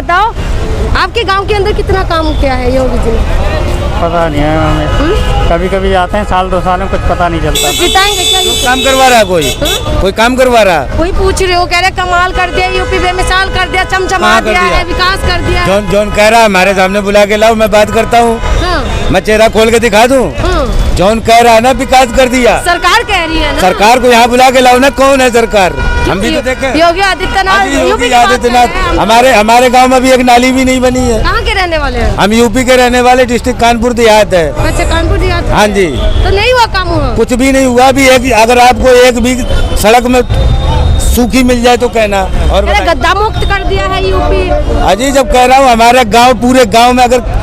बताओ, आपके गांव के अंदर कितना काम किया है योगी जी ने? पता नहीं है हमें, कभी कभी आते हैं साल 2 साल में, कुछ पता नहीं चलता। तो जिताएंगे क्या यूपी? काम करवा रहा है कोई काम करवा रहा है। कोई पूछ रहे हो, कह रहे कमाल कर दिया यूपी, बेमिसाल कर दिया, चमचमा हाँ, कर दिया दिया। है, विकास कर दिया। जॉन कह रहा है हमारे सामने बुला के लाओ, मैं बात करता हूँ, मैं चेहरा खोल के दिखा दूँ। जॉन कह रहा है ना विकास कर दिया, सरकार कह रही है ना। सरकार को यहाँ बुला के लाओ ना, कौन है सरकार? हम भी तो देखें। योगी आदित्यनाथ। योगी आदित्यनाथ। हमारे गांव में भी एक नाली भी नहीं बनी है। कहाँ के रहने वाले हैं? हम यूपी के रहने वाले, डिस्ट्रिक्ट कानपुर देहात है। अच्छा, कानपुर देहात। हाँ जी। तो नहीं हुआ काम हुआ? कुछ भी नहीं हुआ। अभी अगर आपको एक भी सड़क में सूखी मिल जाए तो कहना। और गद्दा मुक्त कर दिया है यूपी। अजी जब कह रहा हूँ हमारे गांव, पूरे गांव में अगर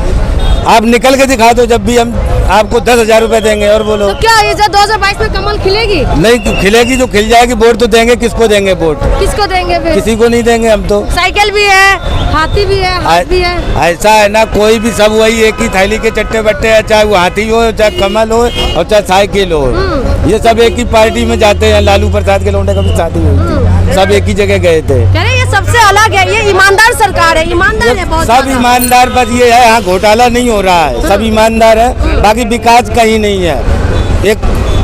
आप निकल के दिखा दो, जब भी हम आपको 10,000 रुपए देंगे। और बोलो तो क्या ये 2022 में कमल खिलेगी? नहीं खिलेगी, जो खिल जाएगी। वोट तो देंगे, किसको देंगे वोट? किसको देंगे फिर? किसी को नहीं देंगे हम तो। साइकिल भी है, हाथी भी है, हाथ भी है। ऐसा है ना, कोई भी सब वही एक ही थैली के चट्टे बट्टे है, चाहे वो हाथी हो, चाहे कमल हो, और चाहे साइकिल हो। ये सब एक ही पार्टी में जाते हैं। लालू प्रसाद के लौंडे का भी शादी हुई थी, सब एक ही जगह गए थे। कह रहे ये सबसे अलग है, ये ईमानदार सरकार है, ईमानदार है बहुत। सब ईमानदार, बस ये है यहाँ घोटाला नहीं हो रहा है, सब ईमानदार है, बाकी विकास कहीं नहीं है। एक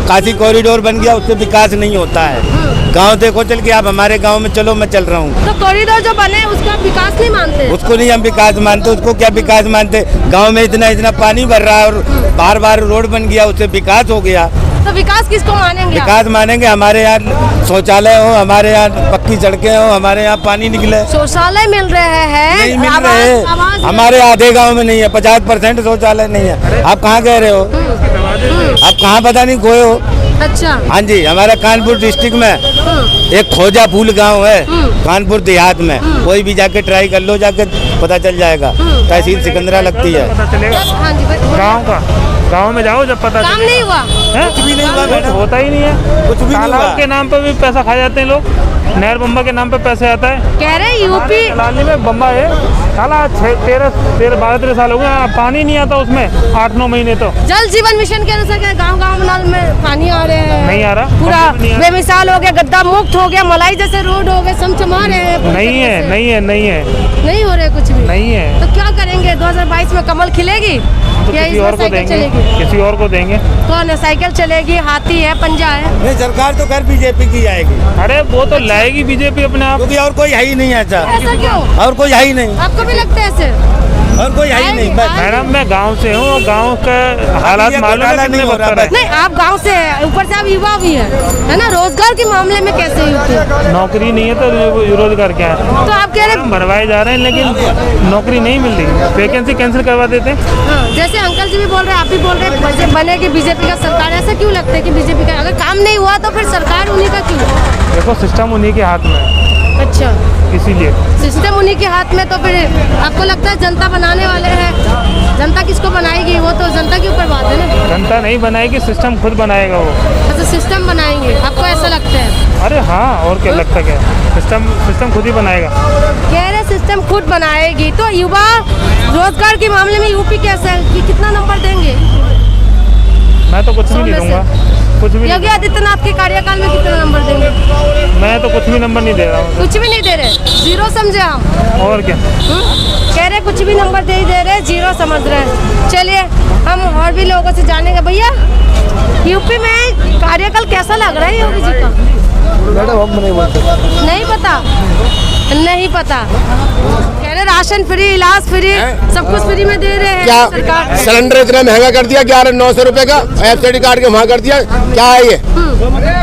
काशी कॉरिडोर बन गया, उससे विकास नहीं होता है। गांव देखो चल के, आप हमारे गांव में चलो, मैं चल रहा हूँ। तो कॉरिडोर जो बने उसका आप विकास नहीं मानते? उसको नहीं हम विकास मानते, उसको क्या विकास मानते? गांव में इतना पानी भर रहा है और बार रोड बन गया, उससे विकास हो गया। तो विकास किसको मानेंगे? विकास मानेंगे हमारे यहाँ शौचालय हो, हमारे यहाँ पक्की सड़कें हो, हमारे यहाँ पानी निकले। शौचालय मिल रहे हैं? नहीं मिल रहे, हमारे आधे गांव में नहीं है, 50% शौचालय नहीं है। आप कहाँ गए रहे हो? आप कहाँ पता नहीं खोए हो? अच्छा। हाँ जी, हमारा कानपुर डिस्ट्रिक्ट में एक खोजा फूल गांव है, कानपुर देहात में। कोई भी जाके ट्राई कर लो, जाके पता चल जाएगा। तहसील सिकंदरा लगती है। पता चलेगा हाँ जी, गाँव का, गाँव में जाओ जब पता काम नहीं हुआ। कुछ भी नहीं हुआ मैडम, होता ही नहीं है। कुछ भी नहीं हुआ। तालाब के नाम पे भी पैसा खा जाते हैं लोग, नहर बम्बा के नाम पे पैसे आता है। कह रहे यूपी लाली में बम्बा है, साला 12-13 साल हो गए, पानी नहीं आता उसमें 8-9 महीने। तो जल जीवन मिशन के अनुसार गाँव नल में पानी आ रहे हैं, नहीं आ रहा, पूरा नहीं आ रहा। बेमिसाल हो गया, गद्दा मुक्त हो गया, मलाई जैसे रोड हो गए, चमचमा रहे हैं। नहीं है, नहीं है, नहीं है, नहीं हो रहे कुछ भी। नहीं है। तो क्या करेंगे? 2022 में कमल खिलेगी तो या किसी इस बार और को साइकिल देंगे, चलेगी? किसी और को देंगे। कौन है? साइकिल चलेगी, हाथी है, पंजा है। नहीं, सरकार तो खैर बीजेपी की आएगी, अरे वो तो लाएगी बीजेपी अपने आप। क्योंकि और कोई है ही नहीं ऐसा। ऐसा क्यों? और कोई है ही नहीं, आपको भी लगता है ऐसे? और कोई है ही नहीं। बस मैडम मैं गांव से हूँ, गांव का हालात ये मालूम है घोटाला कितने नहीं हो रहा बदतर है। नहीं, आप गांव से हैं, ऊपर से आप युवा भी है ना? रोजगार के मामले में कैसे यूपी? नौकरी नहीं है तो रोजगार क्या है? तो आप कह रहे भरवाए जा रहे हैं, लेकिन नौकरी नहीं मिल रही, वैकेंसी कैंसिल करवा देते हैं। हाँ, जैसे अंकल जी भी बोल रहे हैं, आप भी बोल रहे हैं, बनेगी बीजेपी का सरकार। ऐसा क्यों लगता है कि बीजेपी का अगर काम नहीं हुआ तो फिर सरकार उन्हीं का क्यों? देखो सिस्टम उन्हीं के हाथ में है, अच्छा, इसीलिए सिस्टम उन्हीं के हाथ में, तो फिर आपको लगता है जनता बनाने वाले हैं? जनता किसको बनाएगी? वो तो जनता के ऊपर बात है ना। जनता नहीं बनाएगी, सिस्टम खुद बनाएगा वो। अच्छा, सिस्टम बनाएंगे, आपको ऐसा लगता है? अरे हाँ, और क्या लगता क्या? सिस्टम खुद ही बनाएगा। कह रहे सिस्टम खुद बनाएगी। तो युवा रोजगार के मामले में यूपी कैसा है कि कितना नंबर देंगे? मैं तो कुछ भी नहीं दूंगा, कुछ भी योगी आदित्यनाथ के कार्यकाल में कितना नंबर देंगे? मैं तो कुछ भी नंबर नहीं दे रहा हूँ। कुछ भी नहीं दे रहे, जीरो समझे आप? और क्या? कह रहे कुछ भी नंबर दे रहे, जीरो समझ रहे हैं। चलिए हम और भी लोगों से जानेंगे। भैया, यूपी में कार्यकाल कैसा लग रहा है योगी जी का? मैडम हम नहीं पता, नहीं पता। कह रहे राशन फ्री, इलाज फ्री, सब कुछ फ्री में दे रहे हैं क्या सरकार। सिलेंडर इतना महंगा कर दिया, 1100-900 रुपए का FCD काट के वहाँ कर दिया, क्या है ये?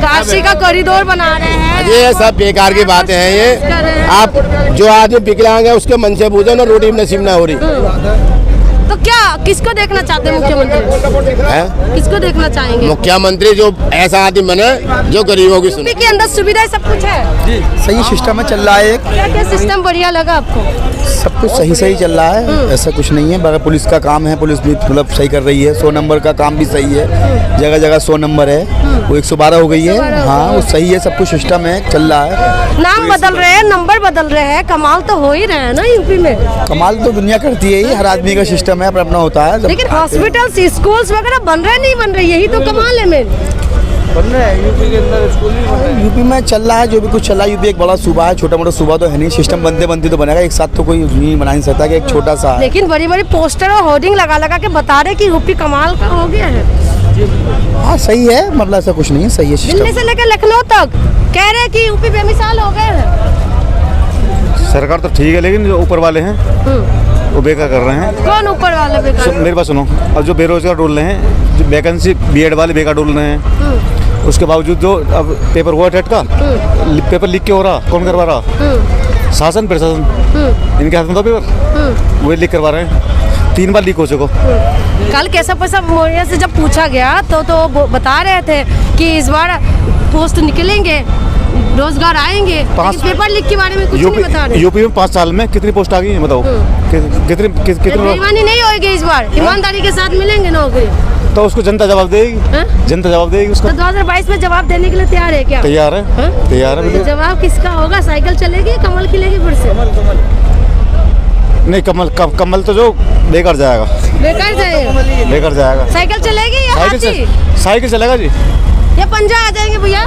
काशी का कॉरिडोर बना रहे हैं। ये सब बेकार की बातें हैं। ये आप जो आदमी विकलांग है उसके मन से पूछो ना, रोटी नसीब ना हो रही। तो क्या किसको देखना चाहते हैं मुख्यमंत्री? किसको देखना चाहेंगे? मुख्यमंत्री जो ऐसा आदमी बने जो गरीबों की सुने। यूपी के अंदर सुविधाएं सब कुछ है जी, सही सिस्टम में चल रहा है। क्या क्या सिस्टम बढ़िया लगा आपको? सब कुछ सही चल रहा है, ऐसा कुछ नहीं है। बाकी पुलिस का काम है, पुलिस भी मतलब सही कर रही है। 100 नंबर का काम भी सही है, जगह जगह 100 नंबर है, वो 112 हो गई है। हाँ, वो सही है, सब कुछ सिस्टम है, चल रहा है। नाम बदल रहे हैं, नंबर बदल रहे हैं, कमाल तो हो ही रहे हैं ना यूपी में। कमाल तो दुनिया करती है, हर आदमी का सिस्टम है, अपना अपना होता है। लेकिन हॉस्पिटल, स्कूल्स वगैरह बन रहे नहीं बन रहे, यही तो कमाल है मेन। बन रहे हैं यूपी के अंदर, स्कूल भी बन रहे हैं। यूपी में चल रहा है जो भी कुछ चल रहा है। यूपी एक बड़ा सूबा है, छोटा मोटा सूबा तो है नहीं। सिस्टम बनते बनते तो बनेगा, एक साथ तो कोई नहीं बना नहीं सकता कि एक छोटा सा है। लेकिन बड़ी बड़ी पोस्टर और होर्डिंग लगा लगा के बता रहे कि यूपी कमाल का हो गया है। हाँ सही है, मतलब ऐसा कुछ नहीं है, सही है दिल्ली सिस्टम। से लेकर लखनऊ तक कह रहे हैं कि यूपी बेमिसाल हो गए हैं। सरकार तो ठीक है, लेकिन जो ऊपर वाले हैं वो बेकार कर रहे हैं। कौन ऊपर वाले बेकार? मेरे पास सुनो, अब जो बेरोजगार डोल रहे हैं, जो वैकेंसी बीएड वाले बेकार डोल रहे हैं, उसके बावजूद जो अब पेपर हुआ टेट का, पेपर लीक क्यों हो रहा, कौन करवा रहा? शासन प्रशासन, इनके हाथ में तो पेपर वो लीक करवा रहे हैं। 3 बार लीक हो चुका। कल केशव प्रसाद मौर्य से जब पूछा गया तो बता रहे थे कि इस बार पोस्ट निकलेंगे, रोजगार आएंगे, लेकिन पेपर लीक के बारे में कुछ नहीं बता रहे। यूपी में 5 साल में कितनी पोस्ट आ गई है बताओ? कितनी बेईमानी नहीं होगी इस बार, ईमानदारी के साथ मिलेंगे नौकरी। तो उसको जनता जवाब देगी, जनता जवाब देगी उसको। तो 2022 में जवाब देने के लिए तैयार है क्या? तैयार है, तैयार है। तो जवाब किसका होगा? साइकिल चलेगी, कमल खिलेगी फिर से? नहीं, कमल तो जो बेकार जाएगा, बेकार जाएगा, बेकार जाएगा। साइकिल चलेगी या हाथी? साइकिल चलेगा जी, या पंजा आ जाएंगे भैया?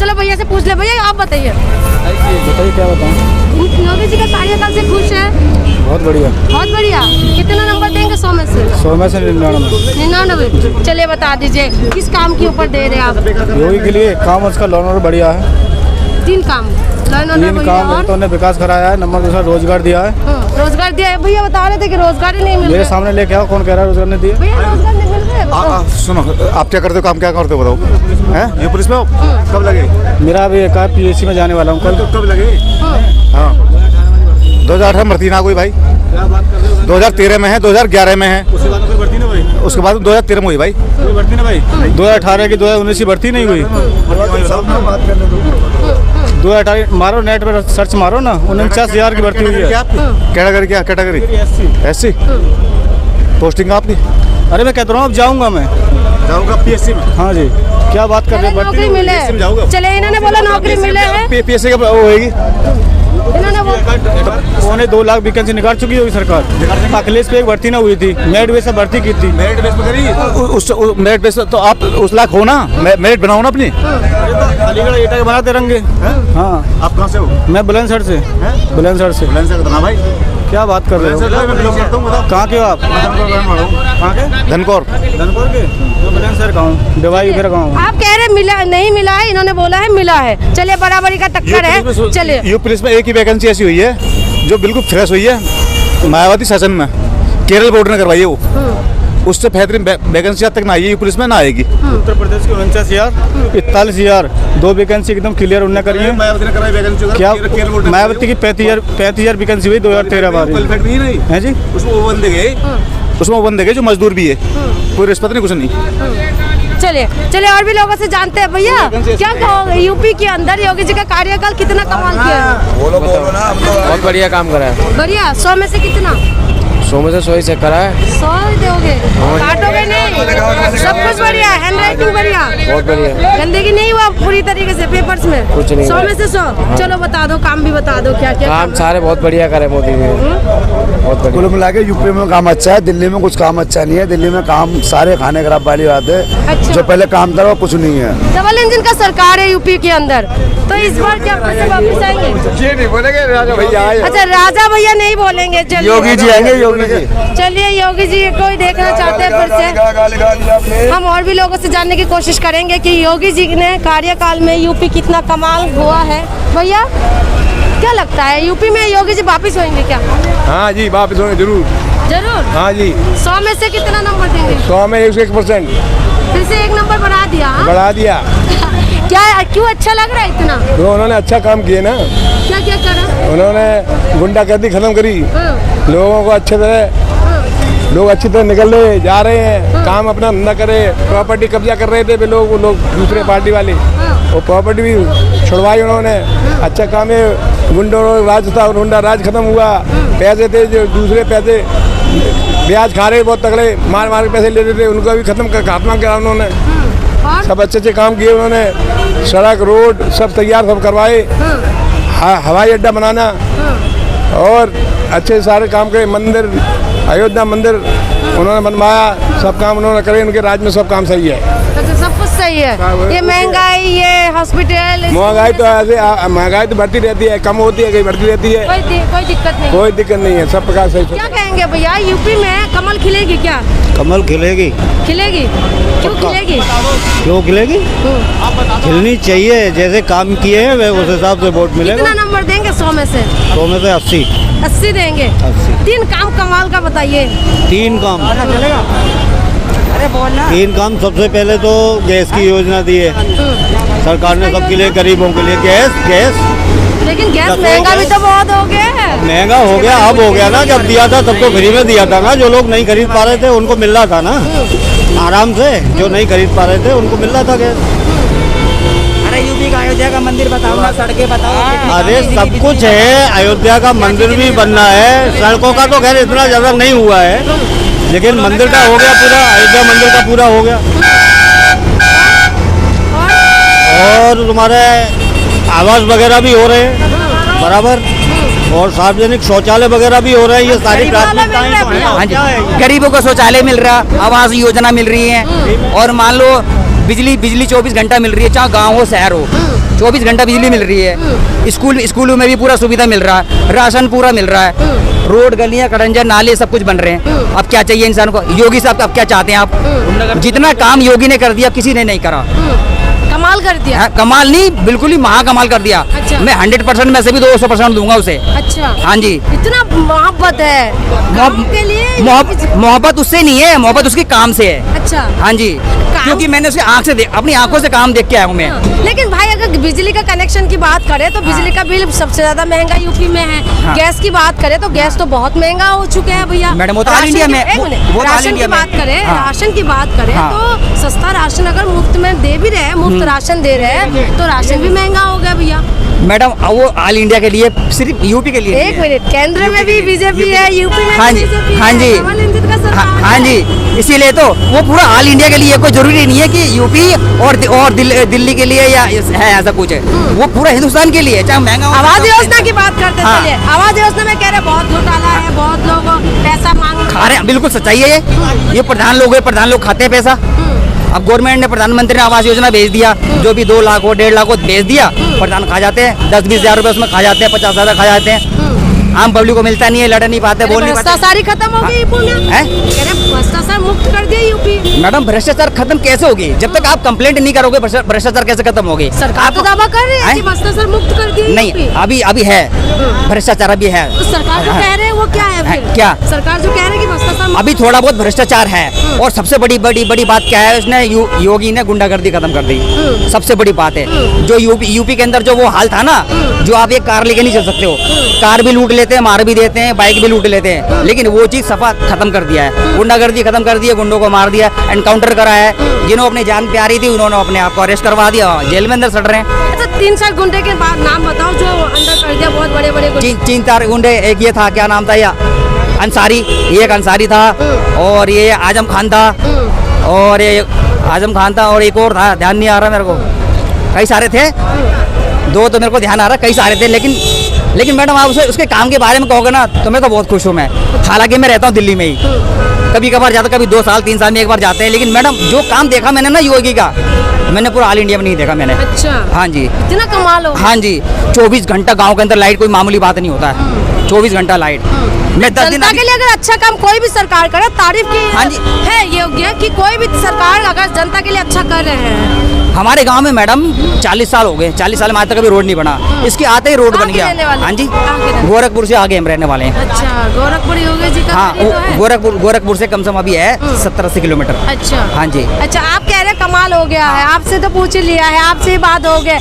चलो भैया से पूछ ले। भैया आप बताइए, बताइए क्या बताऊँ। योगी जी का कार्यकाल से खुश है? बहुत बढ़िया, बहुत बढ़िया। कितना नंबर देंगे 100 में से? 100 में से 99। चलिए बता दीजिए किस काम के ऊपर दे रहे हैं आप? योगी के लिए काम उसका लोन और बढ़िया है। 3 काम, 3 काम तो उन्हें विकास कराया है। नंबर 2 रोजगार दिया है। रोजगार दिया है। भैया बता रहे थे कि रोजगार ही नहीं मिल मेरे रहा। सामने लेके आओ, कौन कह रहा है रोजगार नहीं दिया? भैया रोजगार नहीं मिल रहा है, बताओ। सुनो, आप क्या करते हो, काम क्या करते हो बताओ? हैं, ये पुलिस में हो? कब लगे? मेरा अभी एक पीएससी में जाने वाला हूँ कल। कब लगे? हाँ, 2018 में भर्ती ना कोई भाई, 2013 में है, 2011 में है, उसके बाद कोई भर्ती नहीं हुई। उसके बाद 2013 में हुई भाई। कोई भर्ती नहीं भाई। 2018 की 2019 की भर्ती नहीं हुई। 2018 मारो, नेट पर सर्च मारो ना, 49,000 की भर्ती हुई है। कैटेगरी क्या? Category SC. पोस्टिंग आपकी? अरे मैं कहता रहा हूँ अब जाऊँगा, मैं जाऊँगा पीएससी में। हाँ जी, क्या बात कर रहे हैं? नौकरी मिले। चले, इन्होंने बोला नौकरी मिले है। पीएससी का वो होगी, इन्होंने वो 2 लाख वैकेंसी निकाल चुकी होगी सरकार। अखिलेश पे एक भर्ती ना हुई थी, मेरिट बेस पे भर्ती की थी। मेरिट बेस पे करी। उस मेरिट बेस तो आप उस लाख हो ना, मेरिट बनाओ ना अपनी। अलीगढ़ ईटा के बनाते रहेंगे। हाँ, आप कहाँ से हो? मैं बुलंदशहर से। बुलंदशहर से। कितना भाई? क्या बात कर रहे हो? कहाँ के हो आप? कहाँ के? धनकौर। धनकौर के? तो बुलंदशहर का हूँ, डिवाई मेरा गाँव। आप कह रहे मिला नहीं मिला है, इन्होंने बोला है मिला है। चलिए बराबरी का टक्कर है। चलिए, यूपी पुलिस में एक ही वैकेंसी ऐसी हुई है जो बिल्कुल फ्रेश हुई है, मायावती शासन में, केरल बोर्ड ने करवाई है वो। उससे बेहतरीन वैकेंसी आज तक ना आई है पुलिस में, ना आएगी। उत्तर प्रदेश की 49,000, 41,000, 2 वैकेंसी एकदम क्लियर उन्होंने करी है। मायावती ने कराई वैकेंसी। क्या मायावती की 35,000 वैकेंसी हुई 2013 बार है जी। उसमें वो बंदे गए, उसमें वो बंदे गए जो मजदूर भी है, कोई रिश्वत नहीं, कुछ नहीं। चलिए चलिए और भी लोगों से जानते हैं। भैया क्या कहोगे, यूपी के अंदर योगी जी का कार्यकाल कितना कमाल किया है? बहुत बढ़िया काम करा है। बढ़िया। 100 में से कितना? 100 में से 100 ही से करा है। 100 दोगे, काटोगे नहीं? सब कुछ बढ़िया, हैंड राइटिंग बढ़िया, बहुत बढ़िया, गंदगी नहीं हुआ पूरी तरीके से पेपर्स में? कुछ नहीं। 100 में से 100। चलो बता दो, काम भी बता दो, क्या क्या काम सारे बहुत बढ़िया करे मोदी ने, बहुत बढ़िया। कुल मिला के यूपी में काम अच्छा है, दिल्ली में कुछ काम अच्छा नहीं है। दिल्ली में काम सारे खाने खराब वाली बात है। अच्छा। जो पहले काम था वो कुछ नहीं है। डबल इंजन का सरकार है यूपी के अंदर, तो इस बार क्या पैसे वापस आएंगे? ये नहीं बोलेंगे राजा भैया आए। अच्छा, राजा भैया नहीं बोलेंगे। चलिए योगी जी आएंगे, योगी जी। चलिए योगी जी को ही देखना चाहते हैं फिर से। हम और भी लोगों से जानने की कोशिश करेंगे कि योगी जी ने कार्यकाल में यूपी कितना कमाल हुआ है। भैया क्या लगता है, यूपी में योगी जी वापिस होंगे क्या? हाँ जी, वापस होंगे जरूर। जरूर। हाँ जी। 100 में से कितना नंबर देंगे? 100 में 101%। फिर से 1 नंबर बढ़ा दिया? हाँ? बढ़ा दिया। क्या, क्यों अच्छा लग रहा है इतना? तो उन्होंने अच्छा काम किए ना। क्या क्या करा? उन्होंने गुंडागर्दी खत्म करी, लोगों को अच्छे तरह, लोग अच्छी तरह निकल रहे जा रहे हैं, काम अपना धंधा करे। प्रॉपर्टी कब्जा कर रहे थे वे लोग दूसरे पार्टी वाले, वो प्रॉपर्टी भी छुड़वाई उन्होंने। अच्छा काम है। गुंडों राज था, गुंडा राज खत्म हुआ। पैसे थे जो दूसरे पैसे ब्याज खा रहे बहुत तगड़े, मार मार के पैसे लेते थे, उनको भी खत्म करा उन्होंने। सब अच्छे अच्छे काम किए उन्होंने, सड़क रोड सब तैयार सब करवाए। हवाई अड्डा बनाना और अच्छे सारे काम करे। मंदिर, अयोध्या मंदिर उन्होंने बनवाया, सब काम उन्होंने करे। उनके राज में सब काम सही है। अच्छा, सब कुछ सही है। ये महंगाई, ये हॉस्पिटल, महंगाई तो ऐसे महंगाई तो बढ़ती रहती है, कम होती है, कहीं बढ़ती रहती है। कोई दिक्कत नहीं। कोई दिक्कत नहीं है, सब प्रकार सही। क्या कहेंगे भैया, यूपी में कमल खिलेगी क्या? कमल खिलेगी। खिलेगी? क्यों खिलेगी? क्यों खिलेगी? खिलनी चाहिए, जैसे काम किए हैं वे उस हिसाब से वोट मिलेगा। कितना नंबर देंगे 100 में से? 100 में से 80। 80 देंगे। 80। 3 काम कमाल का बताइए। 3 काम। तीन काम। सबसे पहले तो गैस की योजना दी है सरकार ने सबके लिए, गरीबों के लिए गैस। लेकिन गैस महंगा भी तो बहुत हो गया है। महंगा हो गया, अब हो गया ना, जब दिया था तब तो फ्री में दिया था ना, जो लोग नहीं खरीद पा रहे थे उनको मिल रहा था ना आराम से, जो नहीं खरीद पा रहे थे उनको मिल रहा था गैस। अरे यूपी का अयोध्या का मंदिर बताओ ना, सड़कें बताओ। अरे सब कुछ है, अयोध्या का मंदिर भी बनना है, सड़कों का तो खैर इतना ज़्यादा नहीं हुआ है, लेकिन मंदिर का हो गया पूरा, अयोध्या मंदिर का पूरा हो गया। और तुम्हारे आवास वगैरह भी हो रहे हैं बराबर, और सार्वजनिक शौचालय वगैरह भी हो रहे हैं। ये सारी प्राथमिकताएं तो हैं। हाँ जी, गरीबों को शौचालय मिल रहा, आवास योजना मिल रही है, और मान लो बिजली 24 घंटा मिल रही है, चाहे गांव हो शहर हो, 24 घंटा बिजली मिल रही है। स्कूलों में भी पूरा सुविधा मिल रहा है, राशन पूरा मिल रहा है, रोड गलियां कड़ंजा नाले सब कुछ बन रहे हैं। अब क्या चाहिए इंसान को? योगी साहब अब क्या चाहते हैं आप? जितना काम योगी ने कर दिया किसी ने नहीं करा। कमाल कर दिया। कमाल नहीं, बिल्कुल ही महाकमाल कर दिया। अच्छा। मैं 100% में से भी 200% दूंगा उसे। अच्छा। हाँ जी, इतना मोहब्बत है काम के लिए। मोहब्बत उससे नहीं है, मोहब्बत उसके काम से है। अच्छा। हाँ जी, क्योंकि मैंने उसकी आंख से अपनी आंखों से काम देख के आया हूँ मैं। लेकिन भाई अगर बिजली का कनेक्शन की बात करें तो बिजली का बिल सबसे ज्यादा महंगा यूपी में है। हाँ। गैस की बात करें तो गैस तो बहुत महंगा हो चुके हैं भैया। मैडम वो तो ऑल इंडिया में, राशन की बात करें, राशन की बात करें तो सस्ता राशन अगर मुफ्त में दे भी रहे, मुफ्त राशन दे रहे हैं, तो राशन भी महंगा हो गया भैया। मैडम वो ऑल इंडिया के लिए, सिर्फ यूपी के लिए। एक मिनट, केंद्र में भी बीजेपी है, यूपी में हाँ जी, हाँ जी, हाँ जी, इसीलिए तो वो पूरा ऑल इंडिया के लिए, कोई जरूरी नहीं है कि यूपी और दिल्ली के लिए या है ऐसा कुछ है, वो पूरा हिंदुस्तान के लिए, चाहे महंगा। आवास योजना की बात करते चलिए। आवास योजना में कह रहे बहुत घोटाला है, बहुत लोग पैसा मांग खा रहे हैं। बिल्कुल सच्चाई है ये प्रधान लोग है, प्रधान लोग खाते हैं पैसा। अब गवर्नमेंट ने, प्रधानमंत्री ने आवास योजना भेज दिया, जो भी 2 लाख हो 1.5 लाख हो भेज दिया, प्रधान खा जाते हैं, 10-20 हज़ार रुपए उसमें खा जाते हैं, 50,000 खा जाते हैं। आम पब्लिक को मिलता नहीं है, लड़ नहीं पाते, बोल नहीं पाते। भ्रष्टाचार खत्म हो गई यूपी में, भ्रष्टाचार मुक्त कर दिया यूपी। मैडम भ्रष्टाचार खत्म कैसे होगी? जब तक आप कंप्लेंट नहीं करोगे भ्रष्टाचार कैसे खत्म होगी? सरकार तो दावा कर रही है कि भ्रष्टाचार मुक्त कर दिया नहीं, अभी है भ्रष्टाचार, अभी है। तो सरकार जो कह रहे हैं वो क्या है फिर? क्या सरकार जो कह रहे हैं कि भ्रष्टाचार अभी थोड़ा बहुत भ्रष्टाचार है, और सबसे बड़ी बात क्या है, उसने योगी ने गुंडागर्दी खत्म कर दी। सबसे बड़ी बात है, जो यूपी के अंदर जो वो हाल था ना, जो आप एक कार लेके नहीं चल सकते हो, कार भी लूट लेते हैं, मार भी देते हैं, बाइक भी लूट लेते हैं, लेकिन वो चीज सफा खत्म कर दिया है। गुंडागर्दी खत्म कर दी है, गुंडों को मार दिया, एनकाउंटर करा है, जिन्होंने अपनी जान प्यारी थी उन्होंने अपने आप को अरेस्ट करवा दिया, जेल में अंदर सड़ रहे हैं। अच्छा, 3-4 गुंडे के बाद नाम बताओ जो अंदर कर दिया, बहुत बड़े बड़े 3-4 गुंडे। एक ये था, क्या नाम था, या अंसारी, ये एक अंसारी था, और ये आजम खान था, और ये आजम खान था, और एक और था, ध्यान नहीं आ रहा मेरे को, कई सारे थे, 2 तो मेरे को ध्यान आ रहा, कई सारे थे। लेकिन मैडम आप उसके काम के बारे में कहोगे ना तो मैं तो बहुत खुश हूँ। मैं हालांकि मैं रहता हूँ दिल्ली में ही, कभी कभार जाता, कभी 2 साल 3 साल में एक बार जाते हैं, लेकिन मैडम जो काम देखा मैंने ना योगी का, मैंने पूरा ऑल इंडिया में नहीं देखा मैंने। अच्छा। हाँ जी, इतना कमाल हो। हाँ जी, 24 घंटा गाँव के अंदर लाइट कोई मामूली बात नहीं होता है, 24 घंटा लाइट। मैं 10 दिन जनता के लिए अगर अच्छा काम कोई भी सरकार करे, तारीफ की हाँ जी है योग्य कि कोई भी सरकार अगर जनता के लिए अच्छा कर रहे हैं। हमारे गांव में मैडम 40 साल हो गए, 40 साल में आज तक कभी रोड नहीं बना, इसके आते ही रोड बन गया। हाँ जी, गोरखपुर से आगे हम रहने वाले हैं। अच्छा, गोरखपुर योगी जी का हाँ, तो है। गोरखपुर से कम से कम अभी है 70-80 किलोमीटर। अच्छा। हाँ जी। अच्छा, आप कह रहे कमाल हो गया है, आपसे तो पूछ लिया है, आपसे ही बात हो गया।